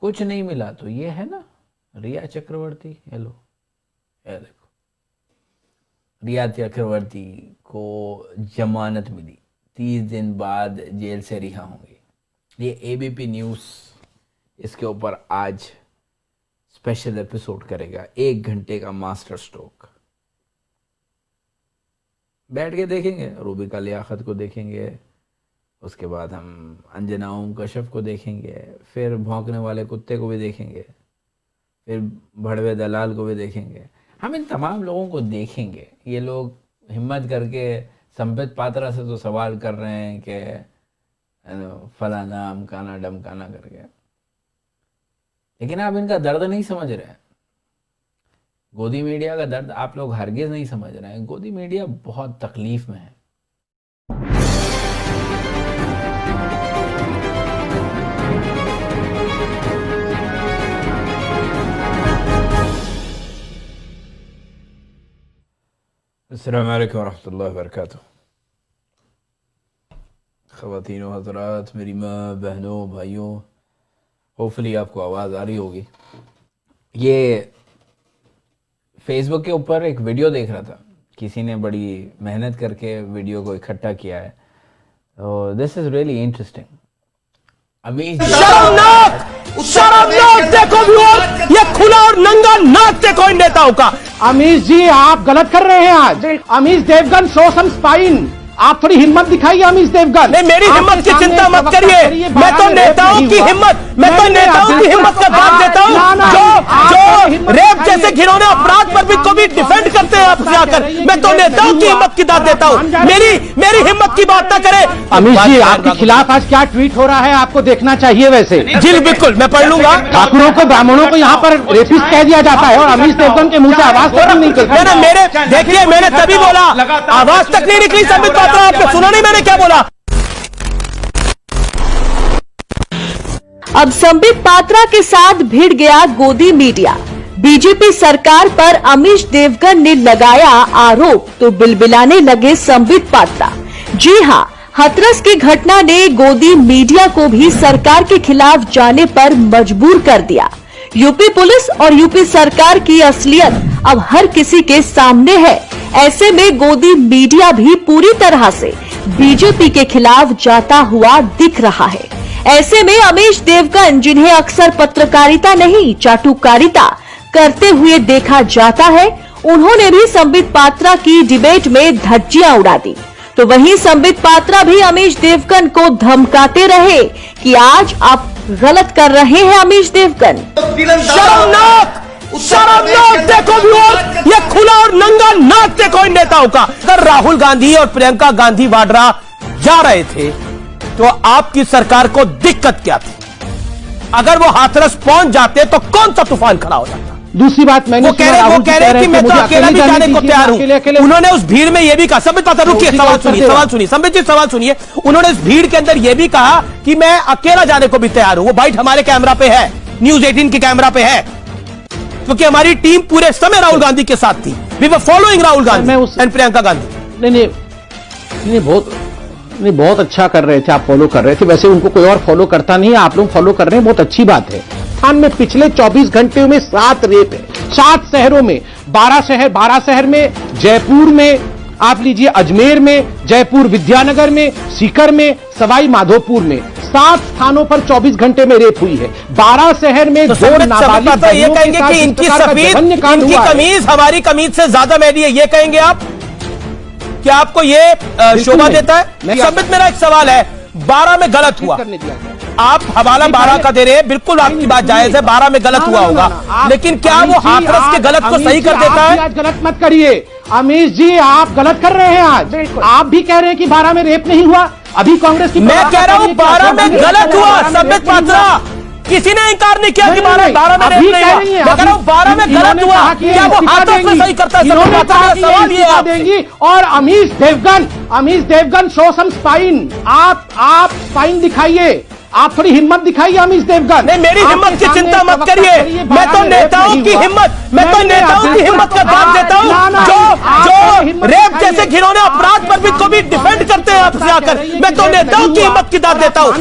कुछ नहीं मिला तो ये है ना रिया चक्रवर्ती। हेलो, ये देखो, रिया चक्रवर्ती को जमानत मिली, 30 दिन बाद जेल से रिहा होंगे। ये एबीपी न्यूज़ इसके ऊपर आज स्पेशल एपिसोड करेगा, 1 घंटे का मास्टर स्ट्रोक। बैठ के देखेंगे, रूबिका लियाकत को देखेंगे, उसके बाद हम अंजना ओम कश्यप को देखेंगे, फिर भौंकने वाले कुत्ते को भी देखेंगे, फिर भड़वे दलाल को भी देखेंगे। हम इन तमाम लोगों को देखेंगे। ये लोग हिम्मत करके संबित पात्रा से तो सवाल कर रहे हैं कि फलाना अमकाना डमकाना करके, लेकिन आप इनका दर्द नहीं समझ रहे हैं। गोदी मीडिया का दर्द आप लोग हरगिज नहीं समझ रहे हैं। गोदी मीडिया बहुत तकलीफ में है। अस्सलामु अलैकुम वरहमतुल्लाहि वबरकातुहू। ख़वातीन व हज़रात, मेरी माँ, बहनों, भाइयों, होपफुली आपको आवाज़ आ रही होगी। ये फेसबुक के ऊपर एक वीडियो देख रहा था, किसी ने बड़ी मेहनत करके वीडियो को इकट्ठा किया है। तो दिस इज़ रियली इंटरेस्टिंग। शर्मनाक देखो व्यूअर्स, ये खुला और नंगा नाच देखो इन नेताओं का। अमीश जी, आप गलत कर रहे हैं आज। Amish Devgan show some spine. आप थोड़ी हिम्मत दिखाइए अमीश देवगन। नहीं, मेरी हिम्मत की चिंता मत करिए। मैं तो नेताओं की हिम्मत का साथ देता हूँ जो रेप जैसे घिनौने अपराध पर भी को भी डिफेंड करते हैं आप जाकर। मैं तो नेताओं की हिम्मत की दाद देता हूँ। मेरी हिम्मत की बात ना करें। अमीश जी, आपके खिलाफ आज क्या ट्वीट हो रहा है आपको देखना चाहिए। वैसे जी बिल्कुल, मैं पढ़ लूंगा। ठाकुरों को, ब्राह्मणों को यहाँ पर रेपिस्ट कह दिया जाता है और अमीश देवगन के मुंह से आवाज तक नहीं निकलती। मेरे देखिए, मैंने तभी बोला, आवाज तक नहीं निकली। संबित पात्रा, आपने सुना नहीं मैंने क्या बोला? अब संबित पात्रा के साथ भिड़ गया गोदी मीडिया। बीजेपी सरकार पर अमीश देवगन ने लगाया आरोप तो बिलबिलाने लगे संबित पात्रा। जी हां, हाथरस की घटना ने गोदी मीडिया को भी सरकार के खिलाफ जाने पर मजबूर कर दिया। यूपी पुलिस और यूपी सरकार की असलियत अब हर किसी के सामने है। ऐसे में गोदी मीडिया भी पूरी तरह से बीजेपी के खिलाफ जाता हुआ दिख रहा है। ऐसे में अमीश देवगन, जिन्हें अक्सर पत्रकारिता नहीं चाटुकारिता करते हुए देखा जाता है, उन्होंने भी संबित पात्रा की डिबेट में धज्जियां उड़ा दी। तो वहीं संबित पात्रा भी अमीश देवगन को धमकाते रहे कि आज आप गलत कर रहे हैं अमीश देवगन। शर्मनाक देखो व्यूअर्स, ये खुला और नंगा नाच देखो इन नेताओं का। अगर राहुल गांधी और प्रियंका गांधी वाड्रा जा रहे थे तो आपकी सरकार को दिक्कत क्या थी? अगर वो हाथरस पहुंच जाते तो कौन सा तूफान खड़ा हो जाता? दूसरी बात, मैंने वो कह रहे कि मैं तो अकेला भी जाने को तैयार हूं। उन्होंने उस भीड़ में यह भी कहा, संबित पात्रा रुकिए, सवाल सुनिए संबित जी, सवाल सुनिए। उन्होंने इस भीड़ के अंदर यह भी कहा कि मैं अकेला जाने को भी तैयार हूं। वो बाइट हमारे कैमरा पे है, न्यूज़ 18 के कैमरा पे है, क्योंकि हमारी टीम पूरे समय राहुल गांधी के साथ थी। We were following Rahul Gandhi and Priyanka Gandhi. नहीं, बहुत अच्छा कर रहे थे, आप फॉलो कर रहे थे। वैसे उनको कोई और फॉलो करता नहीं है, आप लोग फॉलो कर रहे हैं, बहुत अच्छी बात है। राजस्थान में पिछले 24 घंटे में 7 रेप है, 7 शहरों में, 12 शहर में, जयपुर में, आप लीजिए अजमेर में, जयपुर विद्यानगर में, सीकर में, सवाई माधोपुर में, 7 स्थानों पर 24 घंटे में रेप हुई है। 12 शहर में तो 2 नाबालिग ये कहेंगे कि इनकी सफेद, इनकी कमीज हमारी कमीज से ज्यादा मैली है, ये कहेंगे आप? क्या आपको ये शोभा देता है? संबित, मेरा एक सवाल है, 12 में गलत हुआ, आप हवाला 12 का दे रहे हैं, बिल्कुल आपकी बात जायज है, 12 में गलत हुआ होगा, लेकिन क्या वो हाथरस के गलत को सही कर देता है? आज गलत मत करिए अमीश जी, आप गलत कर रहे हैं आज। आप भी कह रहे हैं कि 12 में रेप नहीं हुआ। अभी कांग्रेस की, मैं कह रहा हूं 12 में गलत हुआ। संबित पात्रा, किसी ने इंकार नहीं किया कि 12 में रेप नहीं हुआ। मैं कह रहा हूं 12 में गलत हुआ, क्या वो हाथरस में सही करता है? सवाल ये देंगी। और Amish Devgan show some spine. आप स्पाइन दिखाइए, आप थोड़ी हिम्मत दिखाइए अमीश देवगन। नहीं, मेरी हिम्मत की चिंता मत करिए। मैं तो नेताओं की हिम्मत का साथ देता हूं जो रेप जैसे घिनौने अपराध पर भी को भी डिफेंड करते हैं आपसे आकर? मैं तो नेताओं की हिम्मत की दाद देता हूं।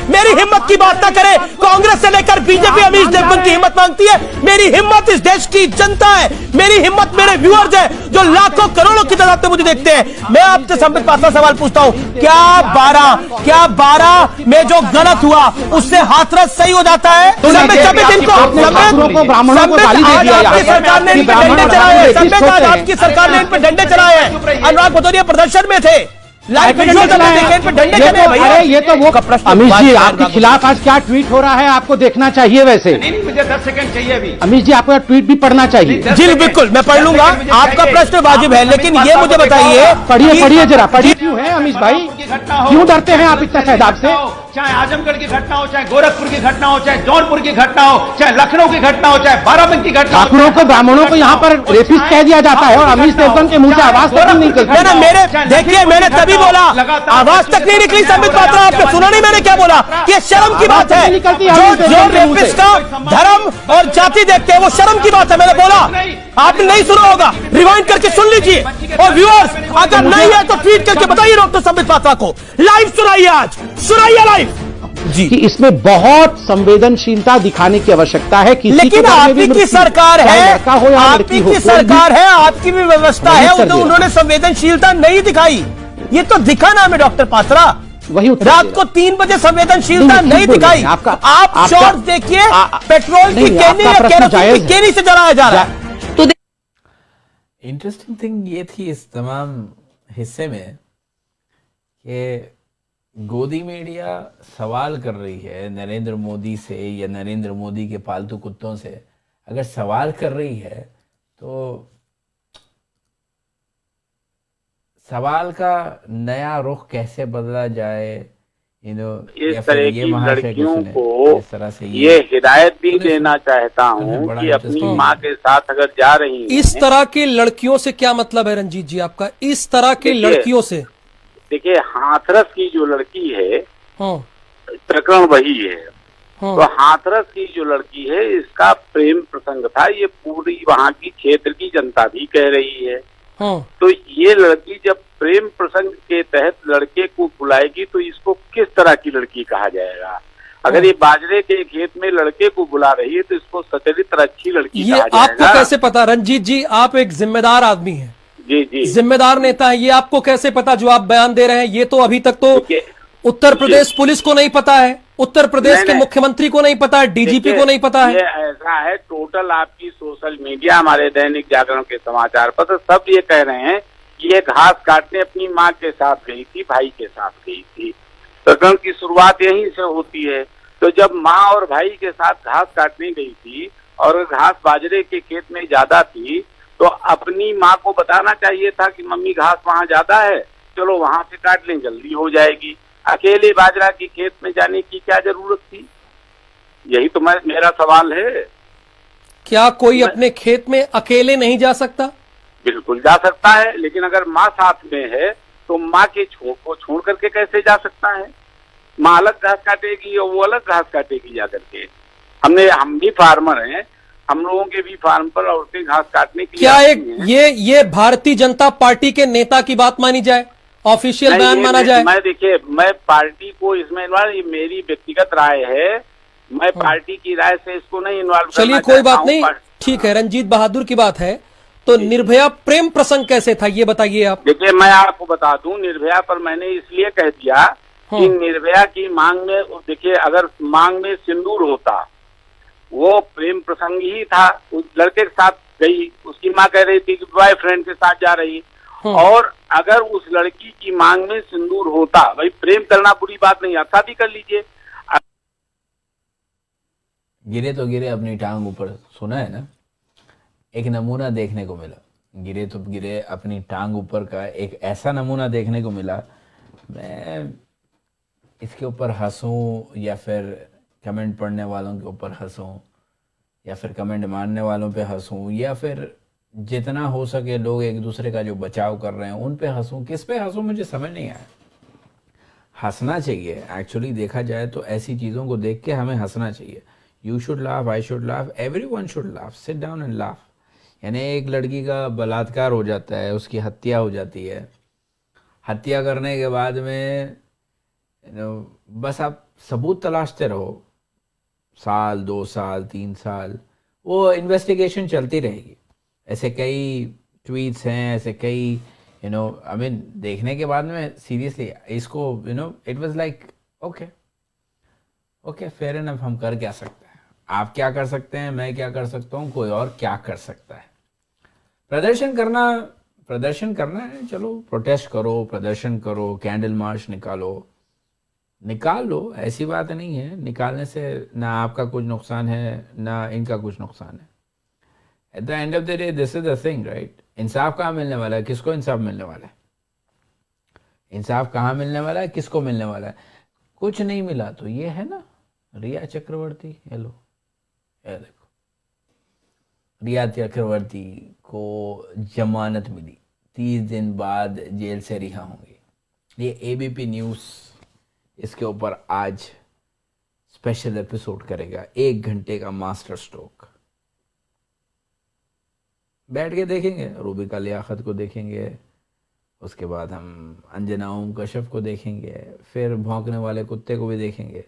मेरी हिम्मत की बात ना करे। कांग्रेस से लेकर बीजेपी अमीश देवगन की हिम्मत मांगती है। मेरी हिम्मत इस देश की जनता है, मेरी हिम्मत मेरे व्यूअर्स है जो लाखों करोड़ों की तादाद में मुझे देखते हैं। मैं आपसे संबित पात्रा सवाल पूछता हूं, क्या 12 में जो गलत हुआ उससे हाथरस सही हो जाता है? संबित आपकी सरकार ने इन पे डंडे चलाए हैं। संबित आज आपकी सरकार ने इन पे डंडे चलाए हैं। अनुराग भदौरिया प्रदर्शन में थे, लाइव वीडियो इन पे डंडे चले भैया। ये तो वो अमीश जी आपके खिलाफ आज क्या ट्वीट हो रहा है आपको देखना चाहिए। वैसे नहीं, मुझे 10 सेकंड चाहिए अभी। अमीश जी आपको ट्वीट भी पढ़ना चाहिए। जी बिल्कुल, मैं पढ़ लूंगा, आपका प्रश्न वाजिब है, लेकिन ये मुझे बताइए, पढ़िए जरा, पढ़िए। क्यों है अमीश भाई, क्यों डरते हैं आप इतना शहजाद से? चाहे आजमगढ़ की घटना हो, चाहे गोरखपुर की घटना हो, चाहे जौनपुर की घटना हो, चाहे लखनऊ की घटना हो, चाहे बाराबंकी की घटना हो, ठाकुरों को ब्राह्मणों को यहाँ पर रेपिस्ट कह दिया जाता है और अमीश देवगन के मुंह से आवाज तक नहीं निकलती। ना मेरे देखिए, मैंने तभी बोला, आवाज तक नहीं निकली। संबित पात्रा आपने सुना नहीं मैंने क्या बोला? कि शर्म की बात है। जो रेपिस्ट का धर्म और जाति देखते हैं वो शर्म की बात है। मैंने बोला, आपने नहीं सुना होगा, रिवाइंड करके सुन लीजिए। और व्यूअर्स अगर नहीं है तो ट्वीट करके बताइए डॉक्टर संबित पात्रा को। लाइव सुनाइए, आज सुनाइए लाइव जी। कि इसमें बहुत संवेदनशीलता दिखाने की आवश्यकता है। लेकिन आपकी की सरकार है, आपकी की सरकार है, आपकी भी व्यवस्था है, उन्होंने संवेदनशीलता नहीं दिखाई। ये तो दिखा ना हमें डॉक्टर पात्रा, वही रात को 3 बजे संवेदनशीलता नहीं दिखाई। आप शॉर्ट्स देखिए, पेट्रोल की केनी या केरोसिन की केनी से जलाया जा रहा है। इंटरेस्टिंग थिंग ये थी इस तमाम हिस्से में कि गोदी मीडिया सवाल कर रही है नरेंद्र मोदी से या नरेंद्र मोदी के पालतू कुत्तों से। अगर सवाल कर रही है तो सवाल का नया रुख कैसे बदला जाए, इस तरह की लड़कियों को इस तरह से ये हिदायत भी देना चाहता हूँ कि अपनी माँ के साथ अगर जा रही हैं। इस तरह की लड़कियों से क्या मतलब है रंजीत जी आपका? इस तरह की लड़कियों से देखिए, हाथरस की जो लड़की है, प्रकरण वही है। तो हाथरस की जो लड़की है, इसका प्रेम प्रसंग था, ये पूरी वहाँ की क्षेत्र की जनता भी कह रही है। तो ये लड़की जब प्रेम प्रसंग के तहत लड़के को बुलाएगी तो इसको किस तरह की लड़की कहा जाएगा? अगर ये बाजरे के खेत में लड़के को बुला रही है तो इसको सचरित्र अच्छी लड़की कहा जाएगा। आपको कैसे पता रंजीत जी? आप एक जिम्मेदार आदमी हैं, जी, जिम्मेदार नेता है, ये आपको कैसे पता जो आप बयान दे रहे हैं? ये तो अभी तक तो उत्तर प्रदेश पुलिस को नहीं पता है, उत्तर प्रदेश के मुख्यमंत्री को नहीं पता है, डीजीपी को नहीं पता है। ये ऐसा है, टोटल आपकी सोशल मीडिया, हमारे दैनिक जागरण के समाचार पत्र सब ये कह रहे हैं कि ये घास काटने अपनी माँ के साथ गई थी, भाई के साथ गई थी। प्रकरण की शुरुआत यहीं से होती है। तो जब माँ और भाई के साथ घास काटने गई थी और घास बाजरे के खेत में ज्यादा थी तो अपनी माँ को बताना चाहिए था कि मम्मी घास वहाँ ज्यादा है, चलो वहां से काट लें, जल्दी हो जाएगी। अकेले बाजरा की खेत में जाने की क्या जरूरत थी? यही तो मेरा सवाल है। क्या कोई अपने खेत में अकेले नहीं जा सकता? बिल्कुल जा सकता है, लेकिन अगर माँ साथ में है तो माँ के को छोड़ करके कैसे जा सकता है? माँ अलग घास काटेगी और वो अलग घास काटेगी जा करके। हम भी फार्मर हैं, हम लोगों के भी फार्म पर औरतें घास काटने के क्या ये भारतीय जनता पार्टी के नेता की बात मानी जाए, ऑफिशियल बयान माना जाए? मैं पार्टी को इसमें इन्वॉल्व, ये मेरी व्यक्तिगत राय है, मैं पार्टी की राय से इसको नहीं इन्वॉल्व। चलिए कोई बात नहीं, ठीक है, रंजीत बहादुर की बात है। तो निर्भया प्रेम प्रसंग कैसे था ये बताइए आप। देखिए, मैं आपको बता दूं, निर्भया पर मैंने इसलिए कह दिया कि निर्भया की मांग में, देखिए अगर मांग में सिंदूर होता, वो प्रेम प्रसंग ही था, उस लड़के के साथ गई, उसकी माँ कह रही थी कि बॉयफ्रेंड के साथ जा रही। और अगर उस लड़की की मांग में सिंदूर होता, भाई प्रेम करना बुरी बात नहीं है, शादी कर लीजिए। गिरे तो गिरे अपनी टांग ऊपर, सुना है ना? एक नमूना देखने को मिला, गिरे तो गिरे अपनी टांग ऊपर का एक ऐसा नमूना देखने को मिला। मैं इसके ऊपर हंसूं या फिर कमेंट पढ़ने वालों के ऊपर हंसूं या फिर कमेंट मारने वालों पे हंसूं या फिर जितना हो सके लोग एक दूसरे का जो बचाव कर रहे हैं उन पे हंसूं, किस पे हंसूं मुझे समझ नहीं आया। हंसना चाहिए, एक्चुअली देखा जाए तो ऐसी चीज़ों को देख के हमें हंसना चाहिए। You should laugh, I should laugh, everyone should laugh, sit down and laugh. यानी एक लड़की का बलात्कार हो जाता है, उसकी हत्या हो जाती है, हत्या करने के बाद में बस आप सबूत तलाशते रहो, साल 2 साल 3 साल वो इन्वेस्टिगेशन चलती रहेगी। ऐसे कई ट्वीट्स हैं, ऐसे कई आई मीन देखने के बाद में सीरियसली इसको it was like okay fair enough, हम कर क्या सकते हैं, आप क्या कर सकते हैं, मैं क्या कर सकता हूँ, कोई और क्या कर सकता है। प्रदर्शन करना है, चलो प्रोटेस्ट करो, प्रदर्शन करो, कैंडल मार्च निकाल लो, ऐसी बात नहीं है। निकालने से ना आपका कुछ नुकसान है ना इनका कुछ नुकसान है। At the end of the day this is the thing, right. इंसाफ कहाँ मिलने वाला है, किसको इंसाफ मिलने वाला है, इंसाफ कहाँ मिलने वाला है, किसको मिलने वाला है, कुछ नहीं मिला तो ये है ना रिया चक्रवर्ती, हेलो ये देखो, रिया चक्रवर्ती को जमानत मिली, 30 दिन बाद जेल से रिहा होंगे। ये एबीपी न्यूज़ इसके ऊपर आज स्पेशल एपिसोड करेगा, 1 घंटे का मास्टर स्ट्रोक। बैठ के देखेंगे, रूबिका लियाकत को देखेंगे, उसके बाद हम अंजना ओम कश्यप को देखेंगे, फिर भौंकने वाले कुत्ते को भी देखेंगे,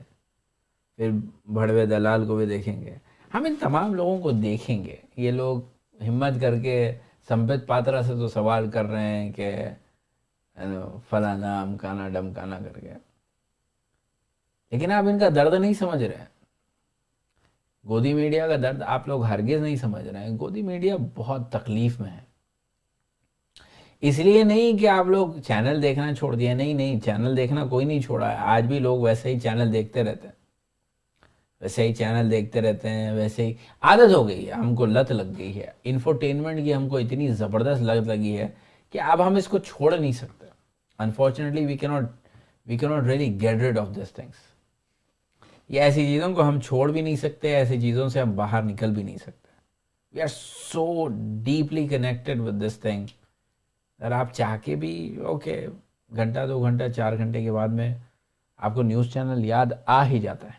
फिर भड़वे दलाल को भी देखेंगे। हम इन तमाम लोगों को देखेंगे। ये लोग हिम्मत करके संबित पात्रा से तो सवाल कर रहे हैं कि फलाना अमकाना डमकाना करके, लेकिन आप इनका दर्द नहीं समझ रहे हैं। गोदी मीडिया का दर्द आप लोग हरगिज नहीं समझ रहे हैं। गोदी मीडिया बहुत तकलीफ में है, इसलिए नहीं कि आप लोग चैनल देखना छोड़ दिया, नहीं, चैनल देखना कोई नहीं छोड़ा है। आज भी लोग वैसे ही चैनल देखते रहते हैं, वैसे ही आदत हो गई है, हमको लत लग गई है। इंफोटेनमेंट की हमको इतनी ज़बरदस्त लत लगी है कि अब हम इसको छोड़ नहीं सकते। Unfortunately we cannot really get rid of this things. ये ऐसी चीज़ों को हम छोड़ भी नहीं सकते, ऐसी चीज़ों से हम बाहर निकल भी नहीं सकते। We are so deeply connected with this thing. अगर आप चाह के भी घंटा 2 घंटा 4 घंटे के बाद में आपको न्यूज़ चैनल याद आ ही जाता है,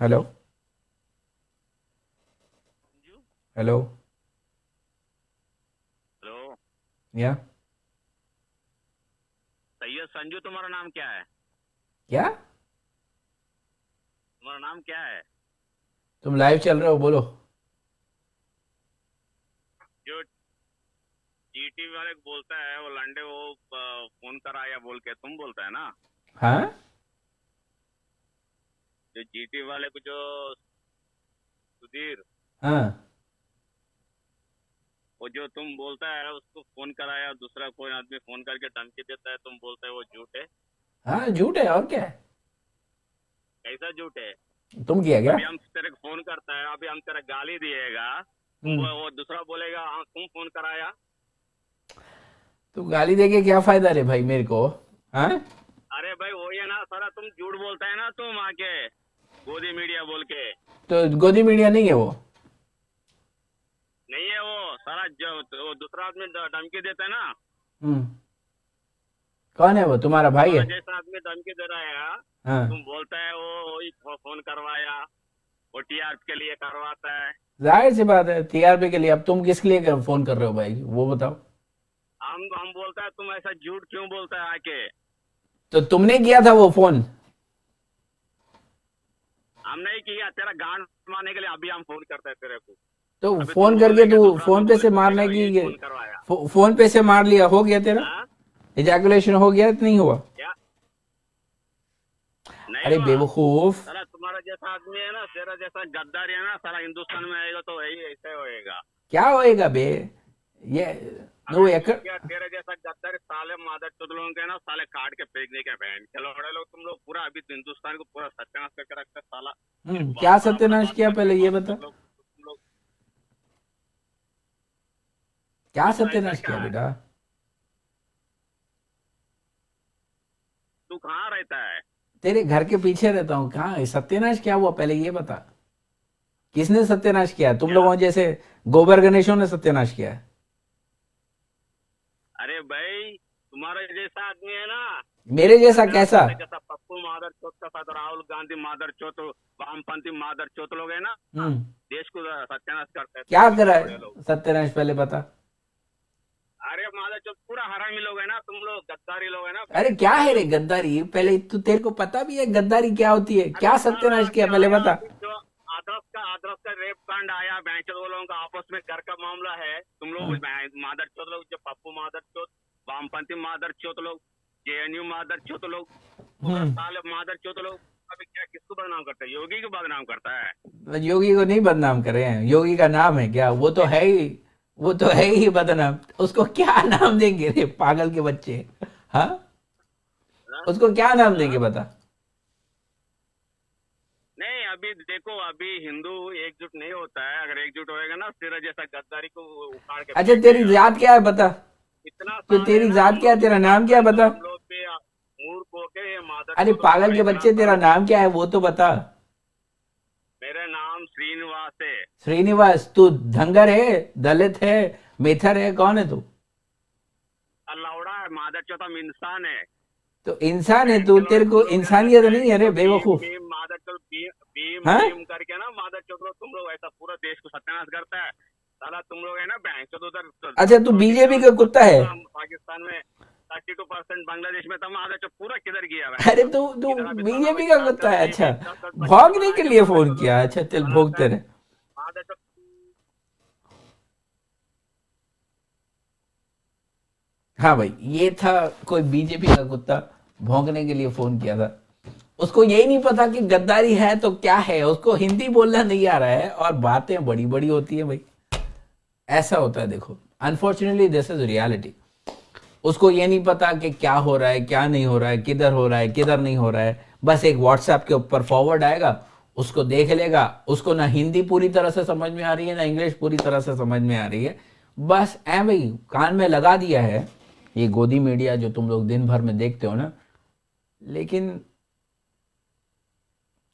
हेलो या सैयद संजू, तुम्हारा नाम क्या है? क्या तुम्हारा नाम क्या है? तुम लाइव चल रहे हो, बोलो। जो जीटीवी वाले को बोलता है वो लंडे, वो फोन कराया बोल के तुम बोलता है ना? हाँ, जो जीटीवी वाले को, जो सुधीर, हाँ, वो जो तुम बोलता है उसको फोन कराया, दूसरा कोई आदमी फोन करके धमकी देता है, तुम बोलता है वो झूठ है। हाँ झूठ है, और क्या है, कैसा झूठ है? तुम किया क्या? अभी हम तेरे को फोन करता है, अभी हम तेरा गाली दिएगा, वो दूसरा बोलेगा तुम फोन कराया। तो गाली देके क्या फायदा रे भाई मेरे को? हाँ, अरे भाई वही है ना सारा, तुम झूठ बोलता है ना, तुम आके गोदी मीडिया बोल के। तो गोदी मीडिया नहीं है वो? नहीं है वो सारा, जो वो दूसरा आदमी धमकी देता है ना। कौन है वो? तुम्हारा भाई है? जैसा आदमी धमकी दे रहा है, हाँ। तुम बोलता है वो फोन करवाया, वो टीआरपी के लिए करवाता है। जाहिर सी बात है, टीआरपी के लिए। अब तुम किसके लिए फोन कर रहे हो भाई, वो बताओ। हम बोलता है तुम ऐसा झूठ क्यों बोलता है आके? तो तुमने किया था वो फोन? हम नहीं किया, तेरा गांड मारने के लिए अभी हम फोन करते हैं तेरे को। तो फोन करके तू फोन पे से मारने की, फोन पे से मार लिया, हो गया तेरा? इजैकुलेशन हो गया? नहीं हुआ? अरे बेवकूफ, सारा तुम्हारा जैसा आदमी है ना, तेरा जैसा गद्दार है ना, सारा हिंदुस्तान में आएगा तो वही ऐसे होएगा। क्या होएगा बे? ये तेरे जैसा गद्दार साले मादर चोद लोगों के ना, साले काट के फेंकने के बहन खिलौड़े लोग, तुम लोग पूरा अभी हिंदुस्तान को पूरा सत्यानाश करके रखते साला। क्या सत्यानाश किया पहले ये बता, क्या सत्यानाश किया बेटा? तू कहाँ रहता है? तेरे घर के पीछे रहता हूँ। कहाँ सत्यानाश क्या हुआ पहले ये बता? किसने सत्यानाश किया? तुम लोगों जैसे गोबर गणेशों ने सत्यानाश किया है? अरे भाई तुम्हारे जैसा आदमी है ना, मेरे जैसा कैसा? जैसा पप्पू मादर चौथ का साथ राहुल गांधी मादर चौथ, वामपंथी मादर चौथ लोग है ना, देश को सत्यानाश करते हैं। क्या करा है सत्यानाश, पहले बता। अरे मादर चौथ पूरा हरामी लोग है ना, तुम लोग गद्दारी लोग है ना। अरे क्या है रे गद्दारी? पहले तू, तेरे को पता भी है गद्दारी क्या होती है? क्या सत्यानाश किया पहले बता। जो आदर्श का रेप कांड आया, बैंचर लोगों का आपस में घर का मामला है, तुम लोग मादर चौथ लोग, जो पप्पू मादर चौथ, वामपंथी मादर चौथ लोग, जेएनयू मादर चौथ लोग, मादर चौथ लोग, अभी क्या किसको बदनाम करता है? योगी को बदनाम करता है। योगी को नहीं बदनाम करे हैं, योगी का नाम है क्या? वो तो है ही, वो तो है ही बदनाम। उसको क्या नाम देंगे रे पागल के बच्चे? हाँ, उसको क्या नाम देंगे बता। नहीं अभी देखो, अभी हिंदू एकजुट नहीं होता है, अगर एकजुट होएगा ना तेरा जैसा गद्दारी को उखाड़ के। अच्छा तेरी जात क्या है बता? इतना तो तेरी जात क्या है, तेरा नाम क्या है बता? अरे पागल के बच्चे, तेरा नाम क्या है वो तो बता। मेरा नाम श्रीनिवास है। श्रीनिवास? तू धंगर है, दलित है, मेथर है, कौन है तू? अल्लाउड़ा है, मादर चौथा इंसान है। तो इंसान है तू, तेरे को इंसानियत नहीं है रे बेवकूफ। मादर चौथ भीम करके ना, मादर चौथ तुम लोग ऐसा पूरा देश को सत्यानाश करता है साला। तुम लोग है ना बैंक उधर। अच्छा तू बीजेपी का कुत्ता है? पाकिस्तान में 32% बांग्लादेश में, तब मादर चौथ पूरा किधर गया? अरे तू बीजेपी का कुत्ता है? अच्छा, भौंकने के लिए फोन किया? अच्छा चल भौंकते रहे। हाँ भाई, ये था कोई बीजेपी का कुत्ता, भौंकने के लिए फोन किया था। उसको यही नहीं पता कि गद्दारी है तो क्या है, उसको हिंदी बोलना नहीं आ रहा है और बातें बड़ी बड़ी होती है भाई। ऐसा होता है, देखो अनफॉर्चुनेटली दिस इज रियलिटी। उसको ये नहीं पता कि क्या हो रहा है, क्या नहीं हो रहा है, किधर हो रहा है, किधर नहीं हो रहा है। बस एक व्हाट्सएप के ऊपर फॉरवर्ड आएगा, उसको देख लेगा। उसको ना हिंदी पूरी तरह से समझ में आ रही है, ना इंग्लिश पूरी तरह से समझ में आ रही है। बस भाई कान में लगा दिया है ये गोदी मीडिया जो तुम लोग दिन भर में देखते हो ना। लेकिन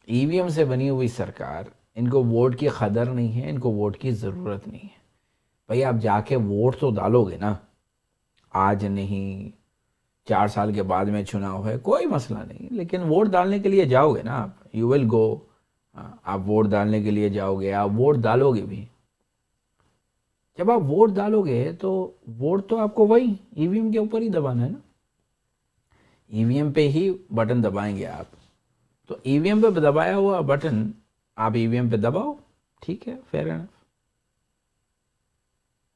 ईवीएम से बनी हुई सरकार, इनको वोट की कदर नहीं है, इनको वोट की ज़रूरत नहीं है। भाई आप जाके वोट तो डालोगे ना, आज नहीं 4 साल के बाद में चुनाव है, कोई मसला नहीं, लेकिन वोट डालने के लिए जाओगे ना आप, यू विल गो। आप वोट डालने के लिए जाओगे, आप वोट डालोगे भी। जब आप वोट डालोगे तो वोट तो आपको वही ईवीएम के ऊपर ही दबाना है ना, ईवीएम पे ही बटन दबाएंगे आप। तो ईवीएम पे दबाया हुआ बटन आप ईवीएम पे दबाओ, ठीक है, फेयर एनफ।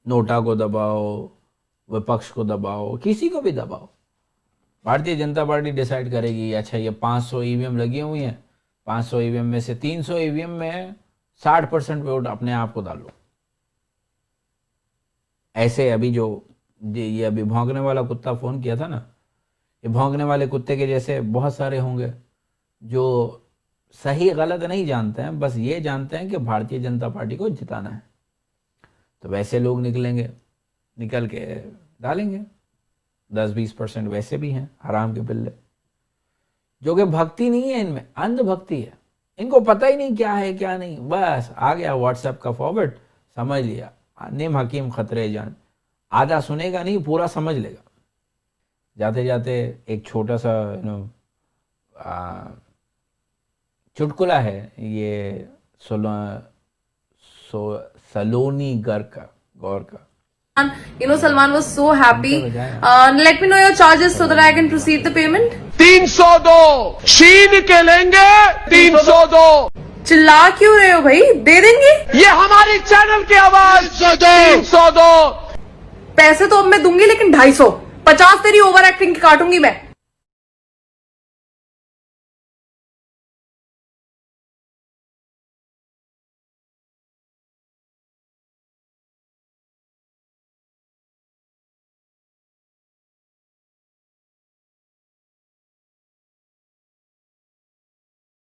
नोटा को दबाओ, विपक्ष को दबाओ, किसी को भी दबाओ। भारतीय जनता पार्टी डिसाइड करेगी अच्छा ये 500 ईवीएम लगी हुई हैं, 500 ईवीएम में से 300 ईवीएम में 60% वोट अपने आप को डालो। ऐसे अभी जो ये अभी भौंकने वाला कुत्ता फोन किया था ना, ये भौंकने वाले कुत्ते के जैसे बहुत सारे होंगे जो सही गलत नहीं जानते हैं, बस ये जानते हैं कि भारतीय जनता पार्टी को जिताना है। तो वैसे लोग निकलेंगे, निकल के डालेंगे। 10-20% वैसे भी हैं हराम के पिल्ले, जो कि भक्ति नहीं है इनमें, अंधभक्ति है। इनको पता ही नहीं क्या है क्या नहीं, बस आ गया व्हाट्सएप का फॉरवर्ड, समझ लिया, निम हकीम खतरे जान। आधा सुनेगा नहीं, पूरा समझ लेगा। जाते जाते एक छोटा सा चुटकुला है, ये सलोनी गौर का। Salman was so happy. Let me know your charges so that I can proceed the payment. 302 छीन के लेंगे, 302। चिल्ला क्यों रहे हो भाई? दे देंगे। ये हमारी चैनल की आवाज। 302। पैसे तो अब मैं दूंगी, लेकिन 250, 50 तेरी ओवर एक्टिंग की काटूंगी मैं।